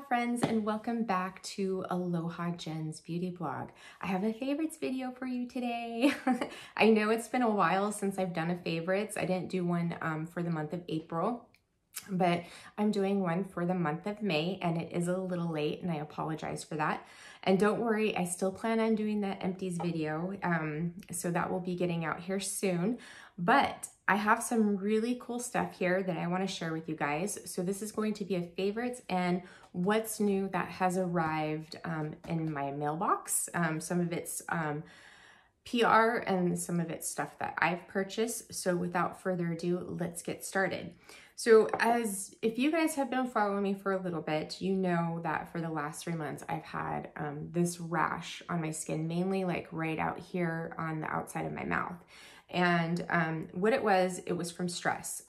friends, and welcome back to Aloha Jen's beauty blog. I have a favorites video for you today. I know it's been a while since I've done a favorites. I didn't do one for the month of April, but I'm doing one for the month of May, and it is a little late and I apologize for that. And don't worry, I still plan on doing that empties video, so that will be getting out here soon. But I have some really cool stuff here that I want to share with you guys. So this is going to be a favorites and what's new that has arrived in my mailbox. Some of it's PR and some of it's stuff that I've purchased. So without further ado, let's get started. So if you guys have been following me for a little bit, you know that for the last 3 months, I've had this rash on my skin, mainly like right out here on the outside of my mouth. And what it was from stress.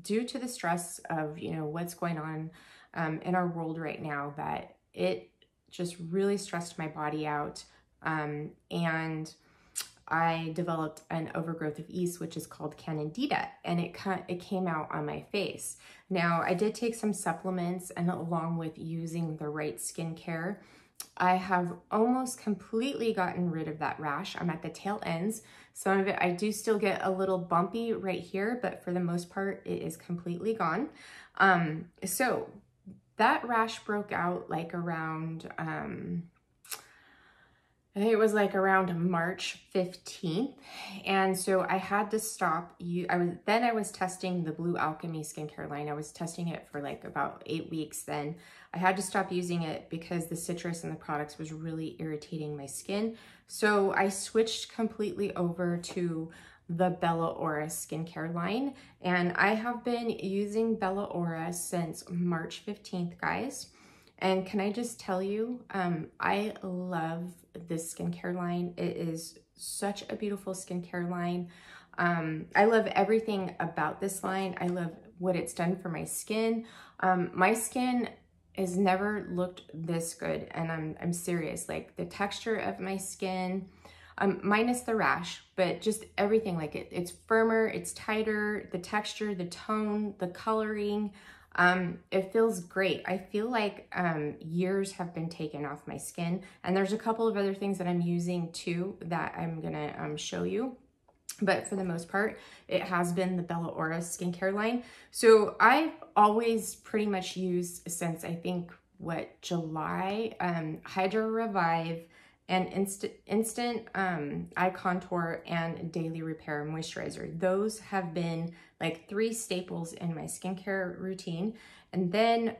Due to the stress of, what's going on in our world right now, that it just really stressed my body out. And I developed an overgrowth of yeast, which is called Candida, and it came out on my face. Now, I did take some supplements, and along with using the right skincare, I have almost completely gotten rid of that rash. I'm at the tail ends. Some of it, I do still get a little bumpy right here, but for the most part, it is completely gone. So that rash broke out like around, I think it was like around March 15th. And so I had to stop. I was testing the Blue Alchemy skincare line. I was testing it for like about 8 weeks. Then I had to stop using it because the citrus in the products was really irritating my skin. So I switched completely over to the Bella Aura skincare line. And I have been using Bella Aura since March 15th, guys. And can I just tell you, I love this skincare line. It is such a beautiful skincare line. I love everything about this line. I love what it's done for my skin. My skin has never looked this good, and I'm serious. Like the texture of my skin, minus the rash, but just everything, like it's firmer, it's tighter, the texture, the tone, the coloring. It feels great. I feel like years have been taken off my skin, and there's a couple of other things that I'm using too that I'm gonna show you. But for the most part, it has been the Bella Aura skincare line. So I've always pretty much used, since I think July, Hydro Revive and Instant Eye Contour and Daily Repair Moisturizer. Those have been like 3 staples in my skincare routine. And then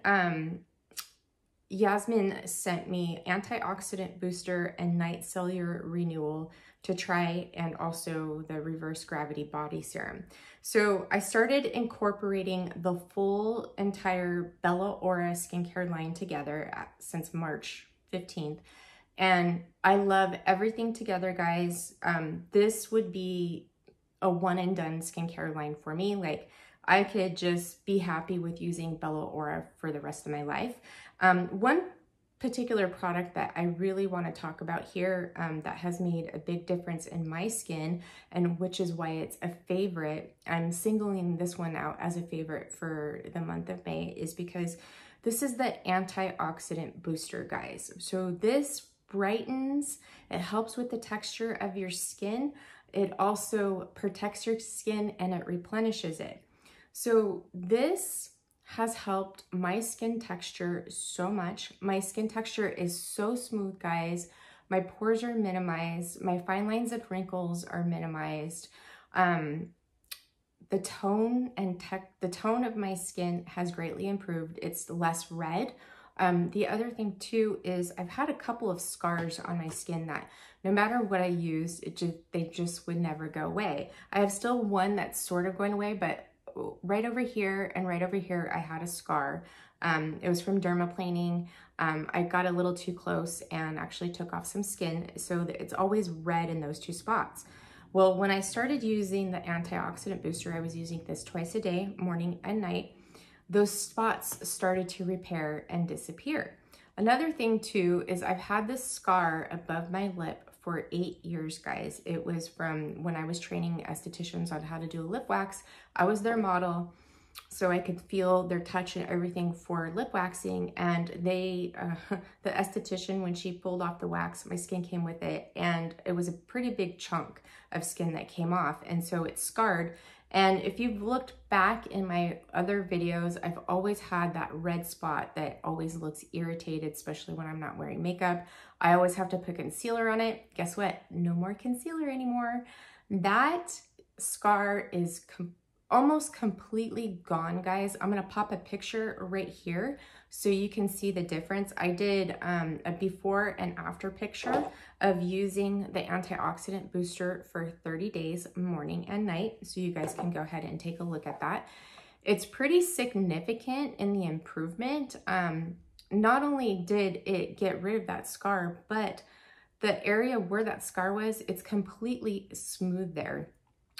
Yasmin sent me Antioxidant Booster and Night Cellular Renewal to try, and also the Reverse Gravity Body Serum. So I started incorporating the full entire Bella Aura skincare line together since March 15th. And I love everything together, guys. This would be a one and done skincare line for me. Like I could just be happy with using Bella Aura for the rest of my life. One particular product that I really want to talk about here that has made a big difference in my skin, and which is why it's a favorite, I'm singling this one out as a favorite for the month of May, is because this is the Antioxidant Booster, guys. So this brightens, it helps with the texture of your skin. It also protects your skin and it replenishes it. So this has helped my skin texture so much. My skin texture is so smooth, guys. My pores are minimized. My fine lines and wrinkles are minimized. The tone of my skin has greatly improved. It's less red. The other thing too is I've had a couple of scars on my skin that no matter what I used, they just would never go away. I have still one that's sort of going away, but right over here and right over here, I had a scar. It was from dermaplaning. I got a little too close and actually took off some skin, so that it's always red in those 2 spots. Well, when I started using the Antioxidant Booster, I was using this twice a day, morning and night. Those spots started to repair and disappear. Another thing too is I've had this scar above my lip for 8 years, guys. It was from when I was training estheticians on how to do a lip wax. I was their model. so I could feel their touch and everything for lip waxing. And they, the esthetician, when she pulled off the wax, my skin came with it, and it was a pretty big chunk of skin that came off, and so it scarred. And if you've looked back in my other videos, I've always had that red spot that always looks irritated, especially when I'm not wearing makeup. I always have to put concealer on it. Guess what? No more concealer anymore. That scar is almost completely gone, guys. I'm gonna pop a picture right here so you can see the difference. I did a before and after picture of using the antioxidant booster for 30 days, morning and night. So you guys can go ahead and take a look at that. It's pretty significant in the improvement. Not only did it get rid of that scar, but the area where that scar was, it's completely smooth there.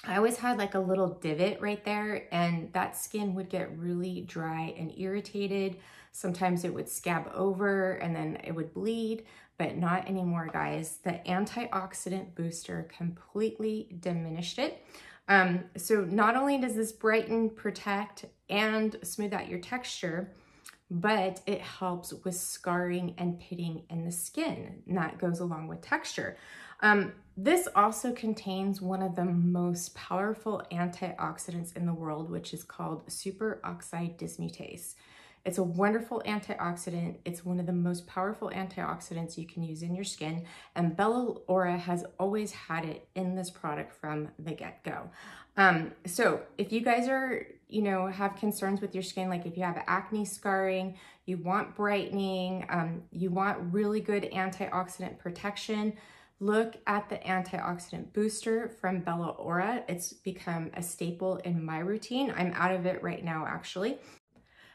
I always had like a little divot right there, and that skin would get really dry and irritated. Sometimes it would scab over and then it would bleed, but not anymore, guys. The antioxidant booster completely diminished it. So not only does this brighten, protect, and smooth out your texture, but it helps with scarring and pitting in the skin, and that goes along with texture. This also contains one of the most powerful antioxidants in the world, which is called superoxide dismutase. It's a wonderful antioxidant. It's one of the most powerful antioxidants you can use in your skin, and Bella Aura has always had it in this product from the get-go. So if you guys are, you know, have concerns with your skin, like if you have acne, scarring, you want brightening, you want really good antioxidant protection, look at the antioxidant booster from Bella Aura. It's become a staple in my routine. I'm out of it right now, actually.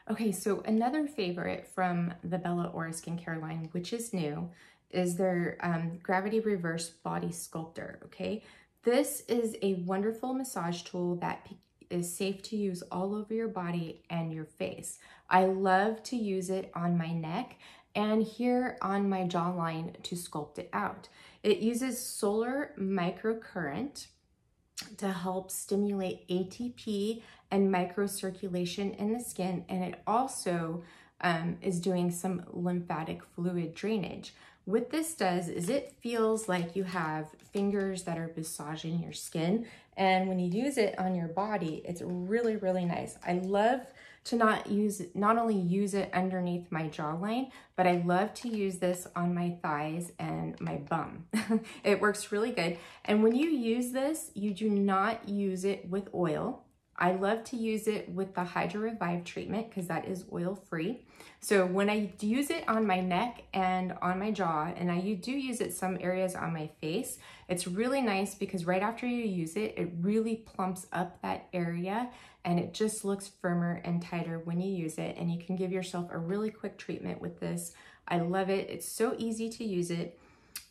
Okay, so another favorite from the Bella Aura skincare line, which is new, is their Gravity Reverse Body Sculptor, okay? This is a wonderful massage tool that is safe to use all over your body and your face. I love to use it on my neck and here on my jawline to sculpt it out. It uses solar microcurrent to help stimulate ATP and microcirculation in the skin, and it also is doing some lymphatic fluid drainage. What this does is it feels like you have fingers that are massaging your skin, and when you use it on your body, it's really, really nice. I love to not only use it underneath my jawline, but I love to use this on my thighs and my bum. It works really good. And when you use this, you do not use it with oil. I love to use it with the Hydro Revive treatment because that is oil-free. So when I use it on my neck and on my jaw, and I do use it some areas on my face, it's really nice because right after you use it, it really plumps up that area and it just looks firmer and tighter when you use it. And you can give yourself a really quick treatment with this. I love it. It's so easy to use it.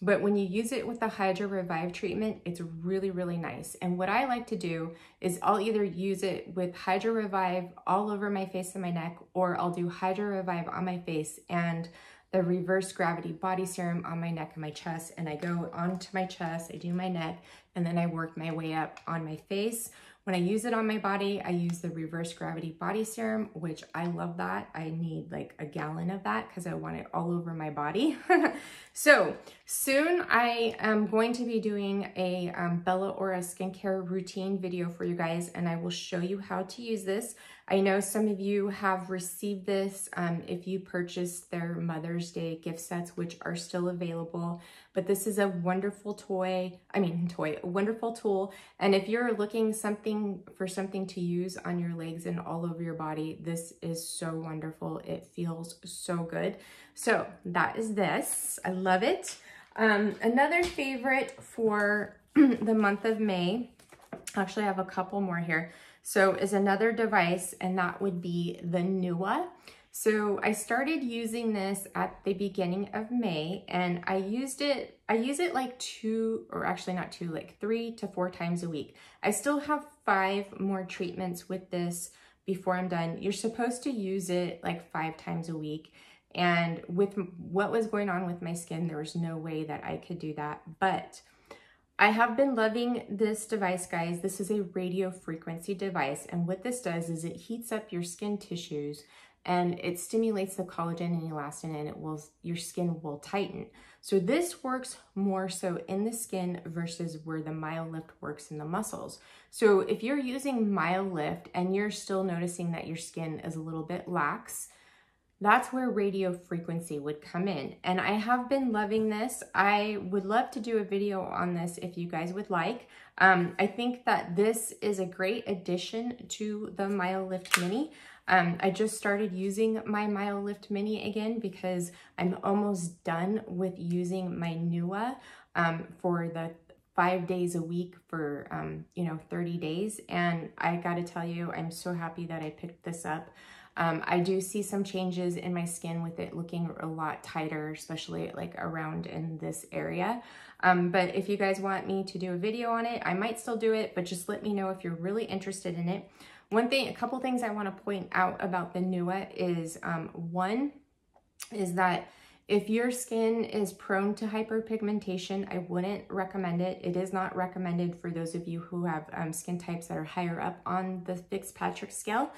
But when you use it with the Hydro Revive treatment, it's really, really nice. And what I like to do is I'll either use it with Hydro Revive all over my face and my neck, or I'll do Hydro Revive on my face and the Reverse Gravity Body Serum on my neck and my chest. And I go onto my chest, I do my neck, and then I work my way up on my face. When I use it on my body, I use the Reverse Gravity Body Serum, which I love that. I need like a gallon of that because I want it all over my body. So soon I am going to be doing a Bella Aura skincare routine video for you guys, and I will show you how to use this. I know some of you have received this if you purchased their Mother's Day gift sets, which are still available. But this is a wonderful a wonderful tool. And if you're looking for something to use on your legs and all over your body, this is so wonderful. It feels so good. So that is this. I love it. Another favorite for the month of May, actually I have a couple more here. So is another device, and that would be the NUA. So I started using this at the beginning of May, and I use it like 3 to 4 times a week. I still have 5 more treatments with this before I'm done. You're supposed to use it like 5 times a week. And with what was going on with my skin, there was no way that I could do that. But I have been loving this device, guys. This is a radio frequency device, and what this does is it heats up your skin tissues and it stimulates the collagen and elastin, and your skin will tighten. So this works more so in the skin versus where the MyoLift works in the muscles. So if you're using MyoLift and you're still noticing that your skin is a little bit lax, that's where radio frequency would come in. And I have been loving this. I would love to do a video on this if you guys would like. I think that this is a great addition to the MyoLift Mini. I just started using my MyoLift Mini again because I'm almost done with using my Nua for the 5 days a week for, 30 days. And I gotta tell you, I'm so happy that I picked this up. I do see some changes in my skin with it looking a lot tighter, especially like around in this area. But if you guys want me to do a video on it, I might still do it, but just let me know if you're really interested in it. A couple things I want to point out about the Nua is, one is that if your skin is prone to hyperpigmentation, I wouldn't recommend it. It is not recommended for those of you who have skin types that are higher up on the Fitzpatrick scale.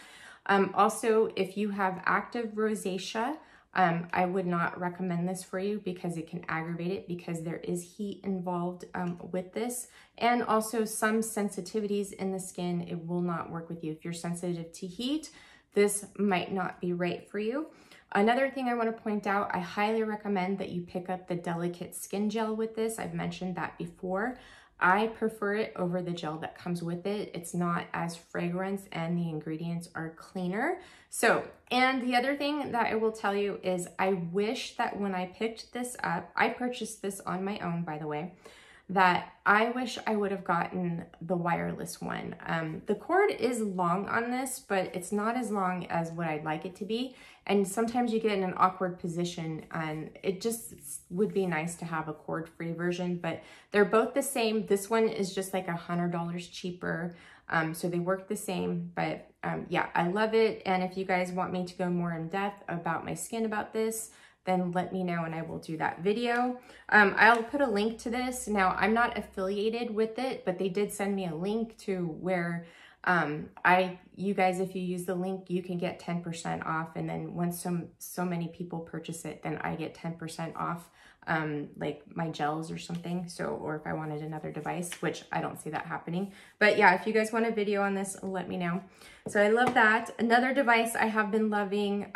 Also, if you have active rosacea, I would not recommend this for you because it can aggravate it because there is heat involved with this. And also some sensitivities in the skin, it will not work with you. If you're sensitive to heat, this might not be right for you. Another thing I want to point out, I highly recommend that you pick up the Delicate Skin Gel with this. I've mentioned that before. I prefer it over the gel that comes with it. It's not as fragrant and the ingredients are cleaner. So, and the other thing that I will tell you is I wish that when I picked this up, I purchased this on my own, by the way, that I wish I would have gotten the wireless one. The cord is long on this, but it's not as long as what I'd like it to be. And sometimes you get in an awkward position and it just would be nice to have a cord-free version, but they're both the same. This one is just like $100 cheaper. So they work the same, but yeah, I love it. And if you guys want me to go more in depth about my skin about this, then let me know and I will do that video. I'll put a link to this. Now, I'm not affiliated with it, but they did send me a link to where you guys, if you use the link, you can get 10% off. And then once so many people purchase it, then I get 10% off, like my gels or something. So, or if I wanted another device, which I don't see that happening. But yeah, if you guys want a video on this, let me know. So I love that. Another device I have been loving,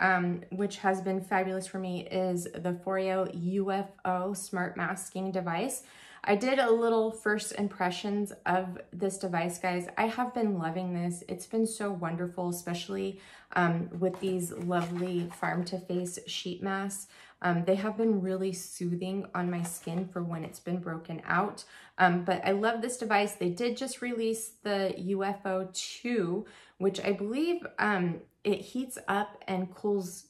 which has been fabulous for me, is the FOREO UFO Smart Masking Device. I did a little first impressions of this device, guys. I have been loving this. It's been so wonderful, especially with these lovely farm to face sheet masks. They have been really soothing on my skin for when it's been broken out. But I love this device. They did just release the UFO 2, which I believe it heats up and cools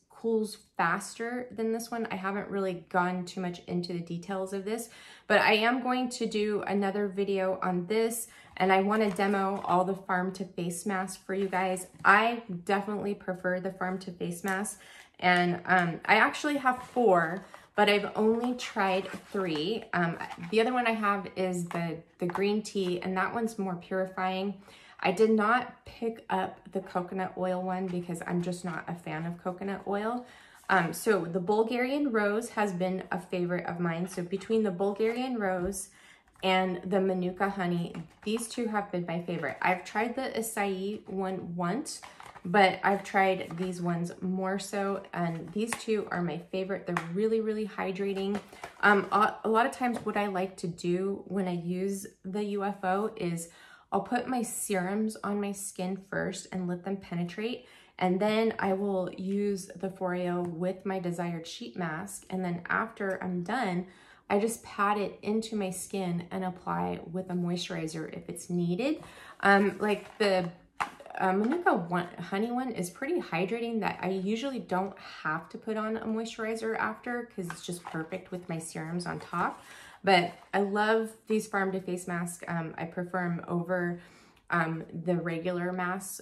faster than this one. I haven't really gone too much into the details of this, but I am going to do another video on this, and I want to demo all the farm to face masks for you guys. I definitely prefer the farm to face mask, and I actually have 4, but I've only tried 3. The other one I have is the green tea, and that one's more purifying. I did not pick up the coconut oil one because I'm just not a fan of coconut oil. So the Bulgarian Rose has been a favorite of mine. So between the Bulgarian Rose and the Manuka Honey, these two have been my favorite. I've tried the acai one once, but I've tried these ones more so, and these two are my favorite. They're really, really hydrating. A lot of times what I like to do when I use the UFO is I'll put my serums on my skin first and let them penetrate. And then I will use the FOREO with my desired sheet mask. And then after I'm done, I just pat it into my skin and apply with a moisturizer if it's needed. Like the Manuka Honey one is pretty hydrating that I usually don't have to put on a moisturizer after because it's just perfect with my serums on top. But I love these farm to face masks. I prefer them over the regular masks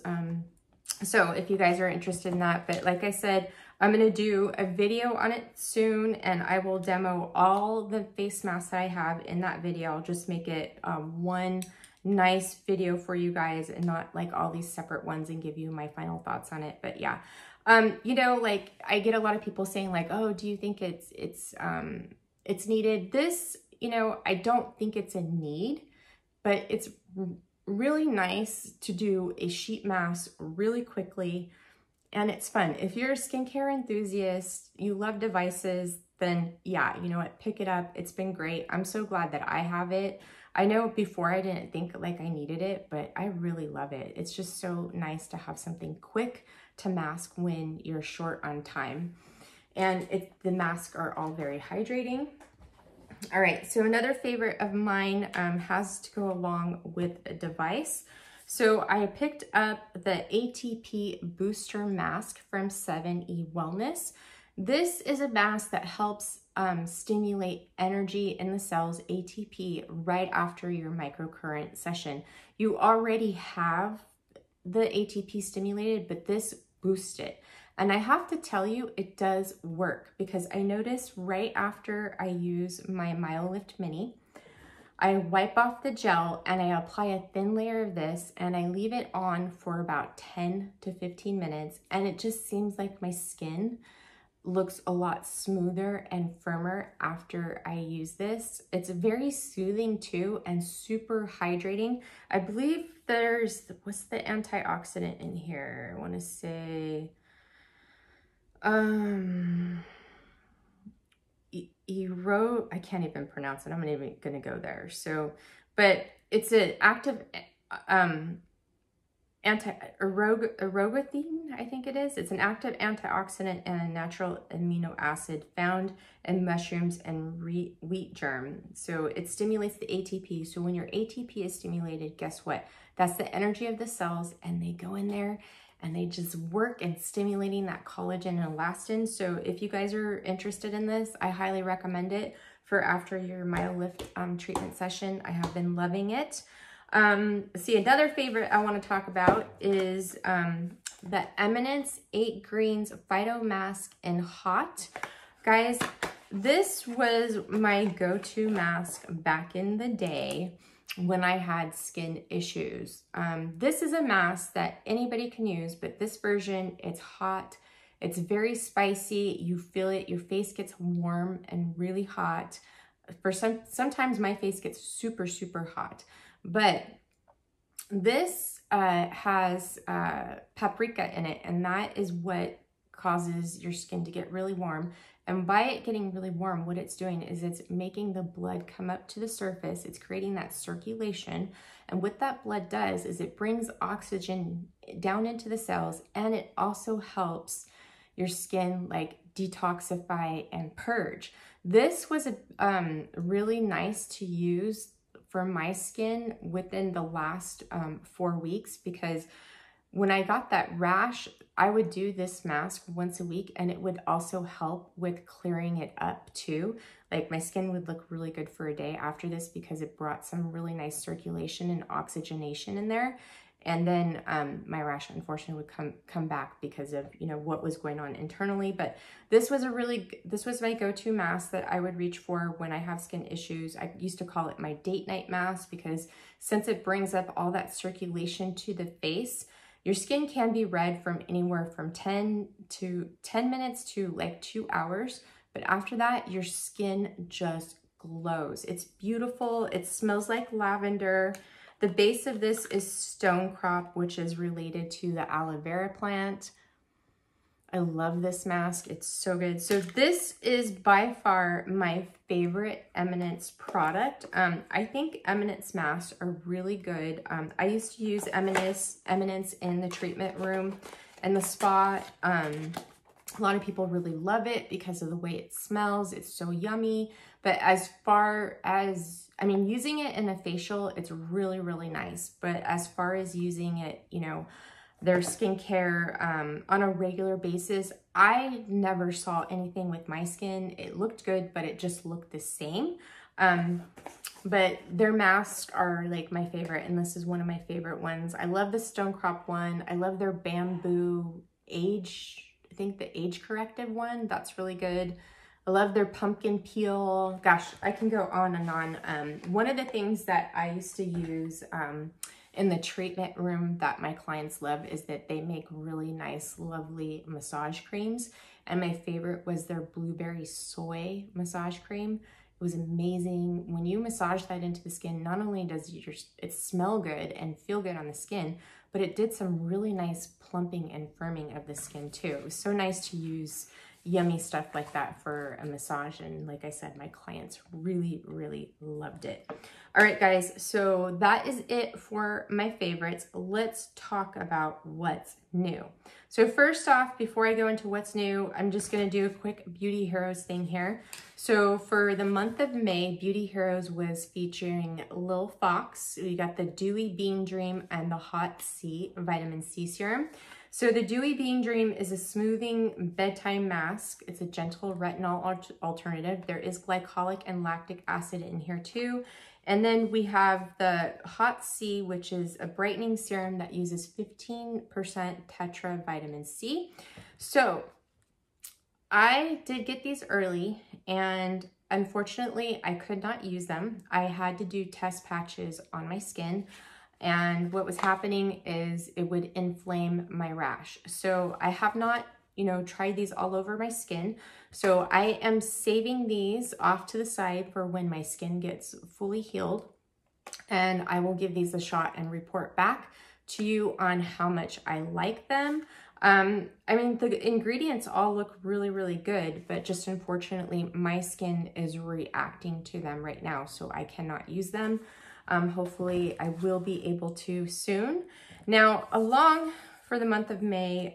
So if you guys are interested in that, but like I said, I'm going to do a video on it soon, and I will demo all the face masks that I have in that video. I'll just make it one nice video for you guys and not like all these separate ones, and give you my final thoughts on it. But yeah, you know, like I get a lot of people saying like, oh, do you think it's needed? This, you know, I don't think it's a need, but it's really nice to do a sheet mask really quickly, and it's fun. If you're a skincare enthusiast, you love devices, then yeah, you know what, pick it up. It's been great. I'm so glad that I have it. I know before I didn't think like I needed it, but I really love it. It's just so nice to have something quick to mask when you're short on time. And the masks are all very hydrating. All right, so another favorite of mine has to go along with a device. So I picked up the ATP Booster Mask from 7E Wellness. This is a mask that helps stimulate energy in the cells, ATP, right after your microcurrent session. You already have the ATP stimulated, but this boosts it. And I have to tell you, it does work, because I notice right after I use my MyoLift Mini, I wipe off the gel and I apply a thin layer of this, and I leave it on for about 10 to 15 minutes. And it just seems like my skin looks a lot smoother and firmer after I use this. It's very soothing too, and super hydrating. I believe there's, what's the antioxidant in here? I want to say, I can't even pronounce it. I'm not even gonna go there. So, but it's an active arogathine, I think it is. It's an active antioxidant and a natural amino acid found in mushrooms and wheat germ. So it stimulates the ATP. So when your ATP is stimulated, guess what? That's the energy of the cells, and they go in there and they just work in stimulating that collagen and elastin. So if you guys are interested in this, I highly recommend it for after your MyoLift treatment session. I have been loving it. See, another favorite I want to talk about is the Eminence 8 Greens Phyto Mask in Hot. Guys, this was my go-to mask back in the day when I had skin issues. This is a mask that anybody can use, but this version, it's hot. It's very spicy. You feel it. Your face gets warm and really hot. Sometimes my face gets super, super hot. But this has paprika in it, and that is what causes your skin to get really warm. And by it getting really warm, what it's doing is it's making the blood come up to the surface. It's creating that circulation. And what that blood does is it brings oxygen down into the cells, and it also helps your skin like detoxify and purge. This was really nice to use for my skin within the last 4 weeks, because when I got that rash, I would do this mask once a week, and it would also help with clearing it up too. Like my skin would look really good for a day after this, because it brought some really nice circulation and oxygenation in there. And then my rash unfortunately would come back because of, you know, what was going on internally. But this was my go-to mask that I would reach for when I have skin issues. I used to call it my date night mask, because since it brings up all that circulation to the face, your skin can be red from anywhere from 10 minutes to like 2 hours. But after that, your skin just glows. It's beautiful. It smells like lavender. The base of this is Stonecrop, which is related to the aloe vera plant. I love this mask. It's so good. So this is by far my favorite Eminence product. I think Eminence masks are really good. I used to use Eminence in the treatment room and the spa. A lot of people really love it because of the way it smells. It's so yummy. But as far as, I mean, using it in a facial, it's really, really nice. But as far as using it, you know, their skincare on a regular basis, I never saw anything with my skin. It looked good, but it just looked the same. but their masks are like my favorite, and this is one of my favorite ones. I love the Stonecrop one. I love their bamboo age, I think the age corrective one. That's really good. I love their pumpkin peel. Gosh, I can go on and on. One of the things that I used to use in the treatment room that my clients love is that they make really nice, lovely massage creams. And my favorite was their blueberry soy massage cream. It was amazing. When you massage that into the skin, not only does it smell good and feel good on the skin, but it did some really nice plumping and firming of the skin too. It was so nice to use yummy stuff like that for a massage, and like I said, my clients really, really loved it. All right, guys, so that is it for my favorites. Let's talk about what's new. So first off, before I go into what's new, I'm just gonna do a quick Beauty Heroes thing here. So for the month of May, Beauty Heroes was featuring Lil Fox. We got the Dewy Bean Dream and the Hot C Vitamin C Serum. So the Dewy Bean Dream is a smoothing bedtime mask. It's a gentle retinol alternative. There is glycolic and lactic acid in here too. And then we have the Hot C, which is a brightening serum that uses 15% tetra vitamin C. So I did get these early, and unfortunately I could not use them. I had to do test patches on my skin. And what was happening is it would inflame my rash. So I have not, tried these all over my skin. So I am saving these off to the side for when my skin gets fully healed. And I will give these a shot and report back to you on how much I like them. I mean, the ingredients all look really, really good, but just unfortunately, my skin is reacting to them right now, so I cannot use them. Hopefully I will be able to soon. Now, along for the month of May,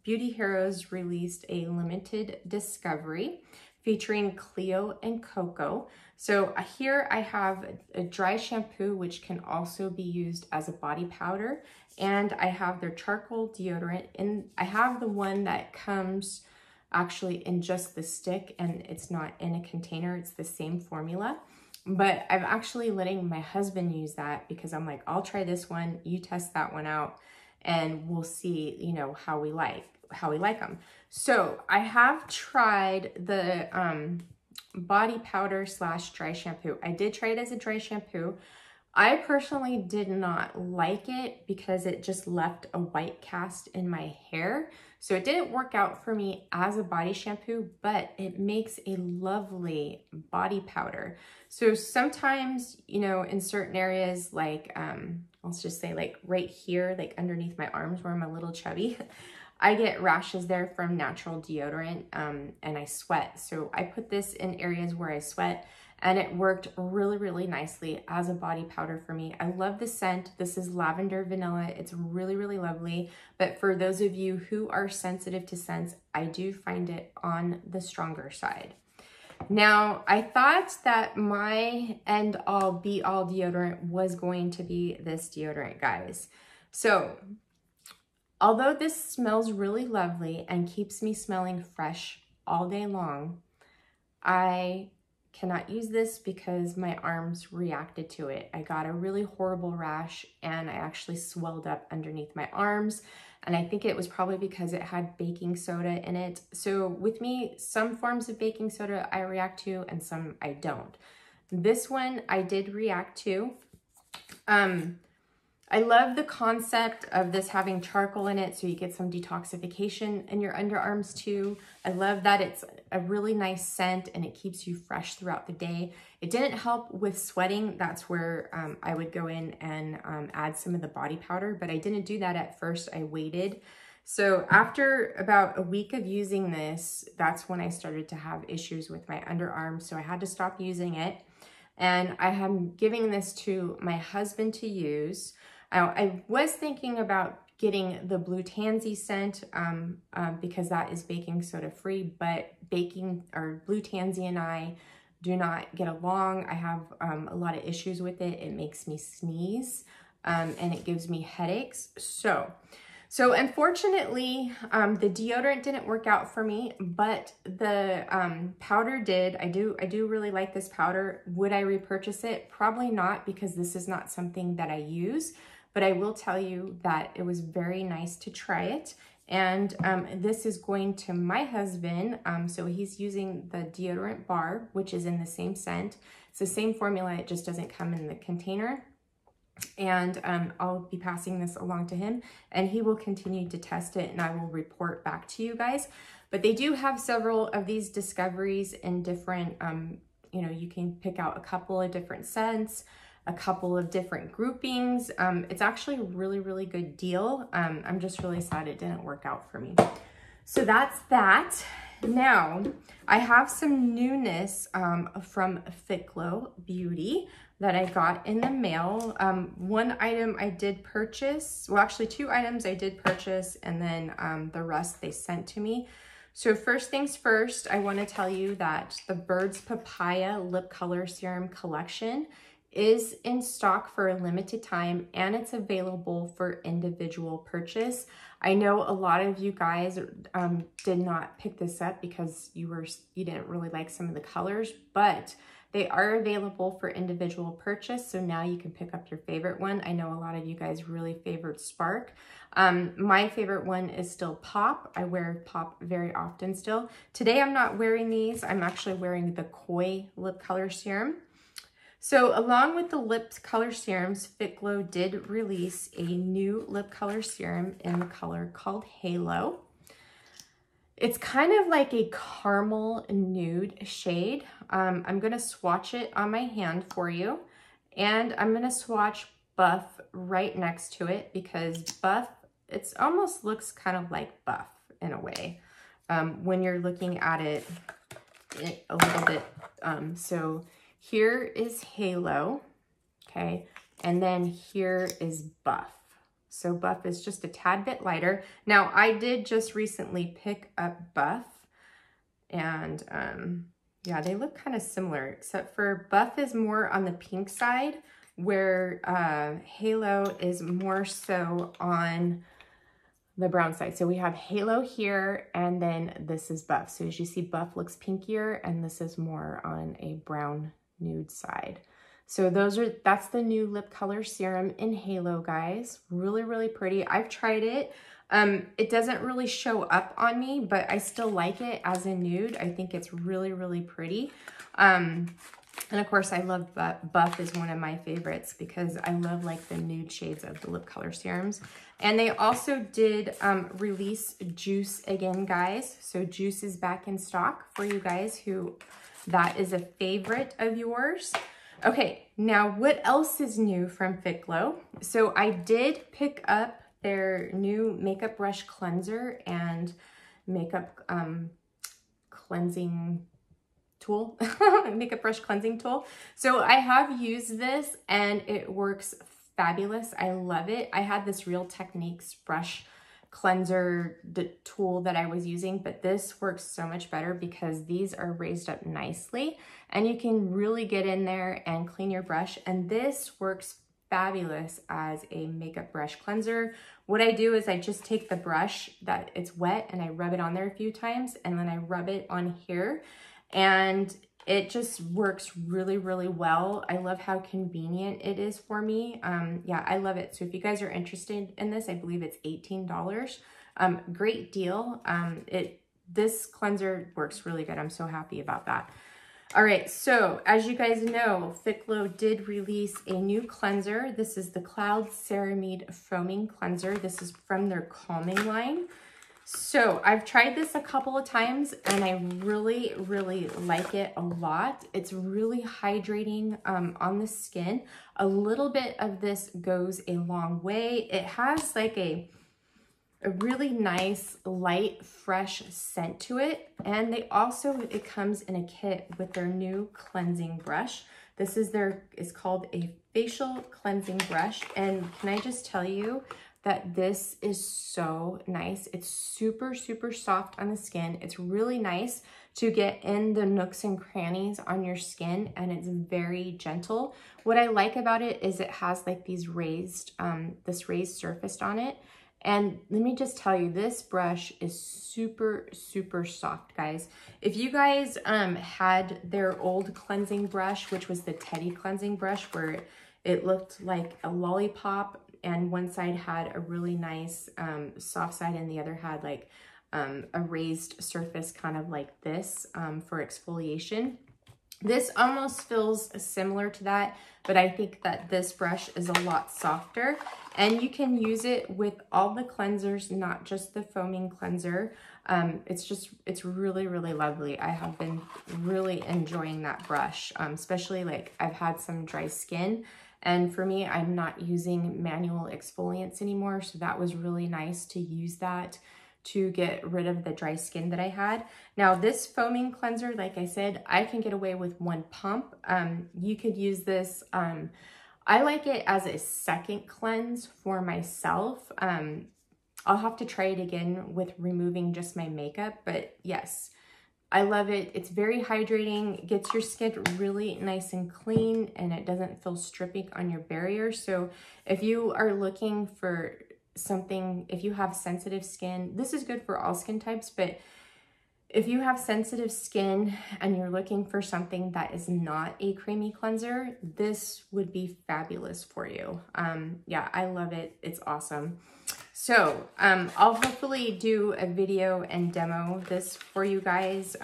Beauty Heroes released a limited discovery featuring Cleo&Coco. So here I have a dry shampoo, which can also be used as a body powder. And I have their charcoal deodorant. And I have the one that comes actually in just the stick, and it's not in a container. It's the same formula. But I'm actually letting my husband use that because I'm like, I'll try this one, you test that one out, and we'll see, how we like them. So I have tried the body powder / dry shampoo. I did try it as a dry shampoo. I personally did not like it because it just left a white cast in my hair. So it didn't work out for me as a body shampoo, but it makes a lovely body powder. So sometimes, in certain areas, like, let's just say like right here, like underneath my arms where I'm a little chubby, I get rashes there from natural deodorant, and I sweat. So I put this in areas where I sweat, and it worked really, really nicely as a body powder for me. I love the scent. This is lavender vanilla. It's really, really lovely. But for those of you who are sensitive to scents, I do find it on the stronger side. Now, I thought that my end-all be-all deodorant was going to be this deodorant, guys. So although this smells really lovely and keeps me smelling fresh all day long, I cannot use this because my arms reacted to it. I got a really horrible rash, and I actually swelled up underneath my arms. And I think it was probably because it had baking soda in it. So with me, some forms of baking soda I react to and some I don't. This one I did react to. I love the concept of this having charcoal in it, so you get some detoxification in your underarms too. I love that it's a really nice scent and it keeps you fresh throughout the day. It didn't help with sweating. That's where I would go in and add some of the body powder, but I didn't do that at first. I waited. So after about a week of using this, that's when I started to have issues with my underarms, so I had to stop using it. And I am giving this to my husband to use. I was thinking about getting the Blue Tansy scent because that is baking soda free, but Blue Tansy and I do not get along. I have a lot of issues with it. It makes me sneeze and it gives me headaches. So So unfortunately, the deodorant didn't work out for me, but the powder did. I do really like this powder. Would I repurchase it? Probably not, because this is not something that I use, but I will tell you that it was very nice to try it. And this is going to my husband. So he's using the deodorant bar, which is in the same scent. It's the same formula, it just doesn't come in the container. And I'll be passing this along to him, and he will continue to test it, and I will report back to you guys. But they do have several of these discoveries in different, you know, you can pick out a couple of different scents, a couple of different groupings. It's actually a really, really good deal. I'm just really sad it didn't work out for me. So that's that. Now, I have some newness from Fitglow Beauty that I got in the mail. One item I did purchase, well, actually 2 items I did purchase, and then the rest they sent to me. So first things first, I want to tell you that the Birds Papaya Lip Color Serum collection is in stock for a limited time, and it's available for individual purchase. I know a lot of you guys did not pick this up because you didn't really like some of the colors, but they are available for individual purchase, so now you can pick up your favorite one. I know a lot of you guys really favored Spark. My favorite one is still Pop. I wear Pop very often still. Today I'm not wearing these. I'm actually wearing the Koi Lip Color Serum. So along with the lip color serums, Fitglow did release a new lip color serum in the color called Halo. It's kind of like a caramel nude shade. I'm gonna swatch it on my hand for you, and I'm gonna swatch Buff right next to it, because Buff, it almost looks kind of like Buff in a way when you're looking at it a little bit. So here is Halo, okay, and then here is Buff. So Buff is just a tad bit lighter. Now, I did just recently pick up Buff, and yeah, they look kind of similar, except for Buff is more on the pink side, where Halo is more so on the brown side. So we have Halo here, and then this is Buff. So as you see, Buff looks pinkier, and this is more on a brown nude side. So that's the new lip color serum in Halo, guys. Really, really pretty. I've tried it. It doesn't really show up on me, but I still like it as a nude. I think it's really, really pretty. And of course, I love Buff is one of my favorites, because I love like the nude shades of the lip color serums. And they also did release Juice again, guys. So Juice is back in stock for you guys who that is a favorite of yours. Okay, now what else is new from Fitglow? So I did pick up their new makeup brush cleanser and makeup cleansing tool, makeup brush cleansing tool. So I have used this and it works fabulous. I love it. I had this Real Techniques brush cleanser tool that I was using, but this works so much better because these are raised up nicely and you can really get in there and clean your brush. And this works fabulous as a makeup brush cleanser. What I do is I just take the brush that it's wet and I rub it on there a few times, and then I rub it on here, and it just works really, really well. I love how convenient it is for me. Yeah, I love it. So if you guys are interested in this, I believe it's $18. Great deal. This cleanser works really good. I'm so happy about that. All right, so as you guys know, Fitglow did release a new cleanser. This is the Cloud Ceramide Foaming Cleanser. This is from their Calming line. So I've tried this a couple of times and I really, really like it a lot. It's really hydrating on the skin. A little bit of this goes a long way. It has like a really nice, light, fresh scent to it. And it comes in a kit with their new cleansing brush. This is it's called a facial cleansing brush. And can I just tell you that this is so nice. It's super, super soft on the skin. It's really nice to get in the nooks and crannies on your skin, and it's very gentle. What I like about it is it has like these raised, this raised surface on it. And let me just tell you, this brush is super, super soft, guys. If you guys had their old cleansing brush, which was the Teddy cleansing brush, where it looked like a lollipop and one side had a really nice soft side and the other had like a raised surface, kind of like this for exfoliation. This almost feels similar to that, but I think that this brush is a lot softer, and you can use it with all the cleansers, not just the foaming cleanser. It's really, really lovely. I have been really enjoying that brush, especially like I've had some dry skin, and for me, I'm not using manual exfoliants anymore, so that was really nice to use that to get rid of the dry skin that I had. Now this foaming cleanser, like I said, I can get away with one pump. You could use this, I like it as a second cleanse for myself. I'll have to try it again with removing just my makeup, but yes, I love it. It's very hydrating, gets your skin really nice and clean, and it doesn't feel stripping on your barrier. So if you are looking for something, if you have sensitive skin, this is good for all skin types, but if you have sensitive skin and you're looking for something that is not a creamy cleanser, this would be fabulous for you. Yeah, I love it. It's awesome. So I'll hopefully do a video and demo this for you guys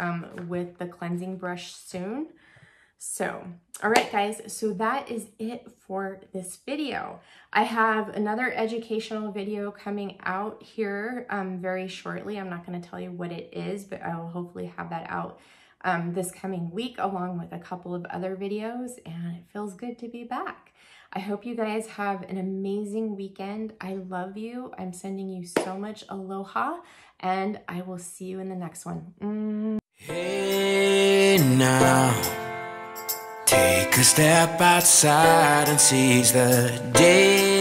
with the cleansing brush soon. So, all right, guys, so that is it for this video. I have another educational video coming out here very shortly. I'm not going to tell you what it is, but I will hopefully have that out this coming week, along with a couple of other videos, and it feels good to be back. I hope you guys have an amazing weekend. I love you. I'm sending you so much aloha, and I will see you in the next one. Hey now, take a step outside and seize the day.